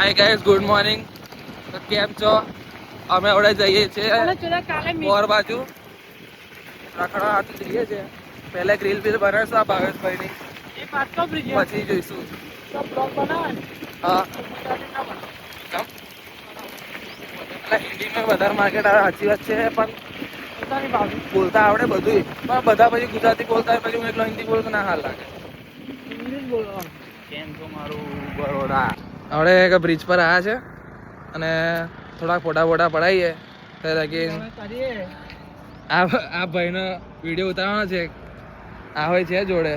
Hi guys, good morning. તો કેમ છો? અમે હવે જઈએ છીએ મોર બાજુ રખડા હાથ જઈએ છીએ. પહેલા ગ્રીલ બિલ બનાવશું આ ભાવેશભાઈની, પછી જોઈશું. હા, હિન્દીમાં વધારે માર્કેટ આવે, સાચી વાત છે, પણ બોલતા આવડે બધું. પણ બધા પછી ગુજરાતી બોલતા હોય, પછી હું એકલો હિન્દી બોલું તો ના હાલ લાગે. કેમ છો મારું બરોડા? આપણે એક બ્રિજ પર આવ્યા છે અને થોડાક ફોટા પડાવીએ. આ ભાઈનો વિડીયો ઉતારવાનો છે. આ હોય છે જોડે.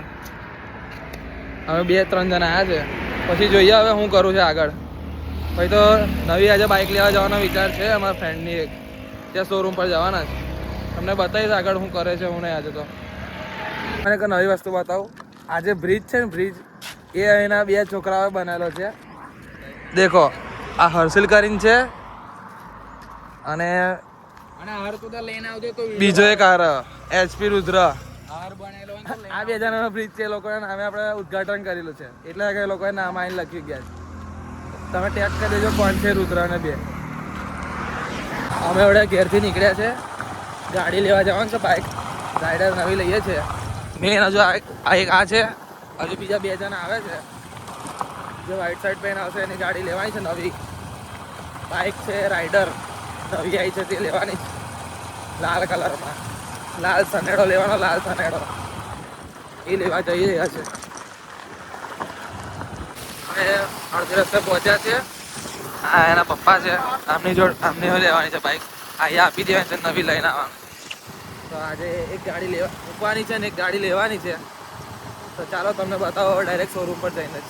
અમે 2-3 જણા આવ્યા છે. પછી જોઈએ હવે શું કરું છે આગળ. પછી તો નવી આજે બાઇક લેવા જવાનો વિચાર છે અમારા ફ્રેન્ડની એક. ત્યાં શોરૂમ પર જવાના છે. તમને બતાવીશ આગળ શું કરે છે હું નહીં. આજે તો મને એક નવી વસ્તુ બતાવું. આજે બ્રિજ છે ને, બ્રિજ એ અહીંના 2 છોકરાઓએ બનાવેલો છે. દેખો, આ હર્ષિલ કરીને છે અને બીજો એક HP રુદ્ર. આ 2 જણાનો બ્રિજ છે. એ લોકોના નામે આપણે ઉદઘાટન કરેલું છે, એટલે કે એ લોકોએ નામ આવીને લખી ગયા છે. તમે ટેગ કરી દેજો કોણ છે રુદ્ર અને 2. અમે હવે ઘેરથી નીકળ્યા છે. ગાડી લેવા જવાનું છે. બાઇક રાઈડર નવી લઈએ છીએ. મેન હજુ આ છે. હજુ બીજા 2 જણા આવે છે. જે વ્હાઈટ શર્ટ પહેન આવશે એની ગાડી લેવાની છે. નવી બાઇક છે, રાઈડર નવી આવી છે, તે લેવાની છે. લાલ કલરમાં લાલ સનેડો લેવાનો. લાલ સનેડો એ લેવા જઈ રહ્યા છે. અમે અડધી રસ્તે પહોંચ્યા છે. આ એના પપ્પા છે. આમની લેવાની છે બાઇક. અહીંયા આપી દેવાની છે, નવી લઈને આવવાનું. તો આજે એક ગાડી મૂકવાની છે ને એક ગાડી લેવાની છે. તો ચાલો તમને બતાવો ડાયરેક્ટ શોરૂમ પર જઈને જ.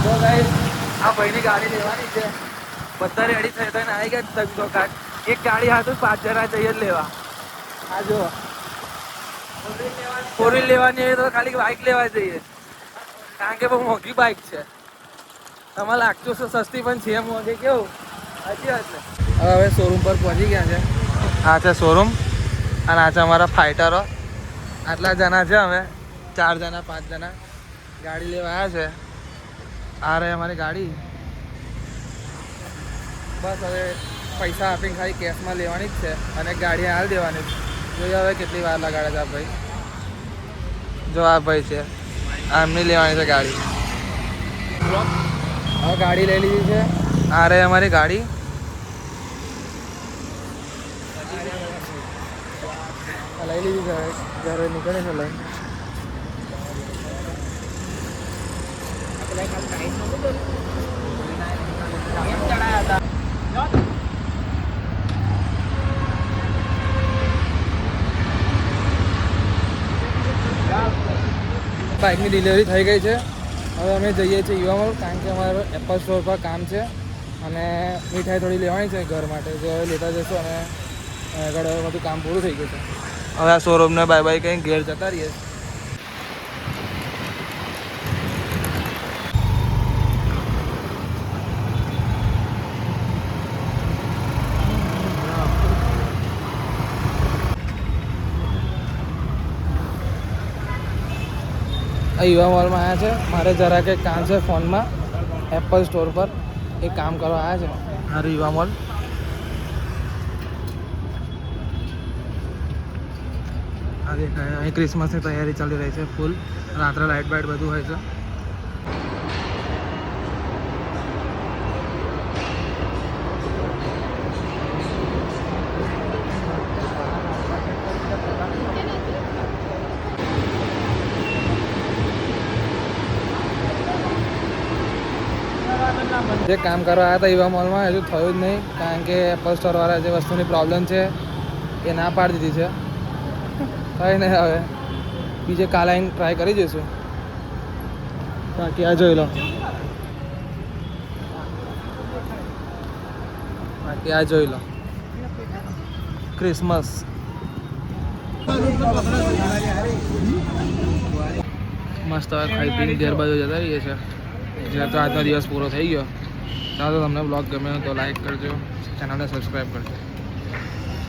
તો ગાઈસ, આ ભાઈની ગાડી લેવાની છે. બધા રેડી થઈ થઈને આવી ગયા ધંધો કાઢ. એક ગાડી હાથું 5 જણા જઈએ લેવા. આ જો 4 વ્હીલ લેવાની હોય તો ખાલી બાઇક લેવા જઈએ, કારણ કે બહુ મોંઘી બાઇક છે. તમારે લાગતું સસ્તી પણ છે મોંઘી. કેવું સાચી વાત ને? હવે શોરૂમ પર પહોંચી ગયા છે. આ છે શોરૂમ અને આ છે અમારા ફાઇટરો. આટલા જણા છે. અમે 4 જણા 5 જણા ગાડી લેવા આવ્યા છે. આ રહે અમારી ગાડી. બસ હવે પૈસા આપીને ખાલી કેશમાં લેવાની જ છે અને ગાડી હાલ દેવાની છે. જોઈએ હવે કેટલી વાર લગાડે છે આ ભાઈ. જો આ ભાઈ છે, આમની લેવાની છે ગાડી. હવે ગાડી લઈ લીધી છે. આ રહે અમારી ગાડી. લઈ લીધી છે. ઘરે નીકળે છે લઈને. બાઇકની ડિલિવરી થઈ ગઈ છે. હવે અમે જઈએ છીએ યુવા મોલ, કારણ કે અમારે એપલ સ્ટોર પર કામ છે અને મીઠાઈ થોડી લેવાની છે ઘર માટે. જો લેતા જશું અને આગળ બધું કામ પૂરું થઈ ગયું છે. હવે આ શોરૂમને બાય બાય કંઈ ઘેર જતા રહીએ. યુવા મોલમાં આવ્યા છે. મારે જરા કંઈક કામ છે ફોનમાં, એપલ સ્ટોર પર. એ કામ કરવા આવ્યા છે. મારું યુવા મોલ. આ દેખાય, અહીં ક્રિસમસની તૈયારી ચાલી રહી છે ફૂલ. રાત્રે લાઇટ બાઇટ બધું હોય છે. જે કામ કરવા આવ્યા હતા યુવા મોલમાં હજુ થયું જ નહીં, કારણ કે એપલ સ્ટોરવાળા જે વસ્તુની પ્રોબ્લેમ છે એ ના પાડી દીધી છે. કંઈ નહીં, હવે બીજે કાલે આવીને ટ્રાય કરી જઈશું. બાકી આ જોઈ લો. ક્રિસમસ મસ્ત. હવે ખાઈ પીને ઘેર બાજુ જતા રહીએ છીએ. જ્યાં તો આજનો દિવસ પૂરો થઈ ગયો. ચાલો, તમને બ્લોગ ગમે તો લાઈક કરજો, ચેનલને સબસ્ક્રાઈબ કરજો.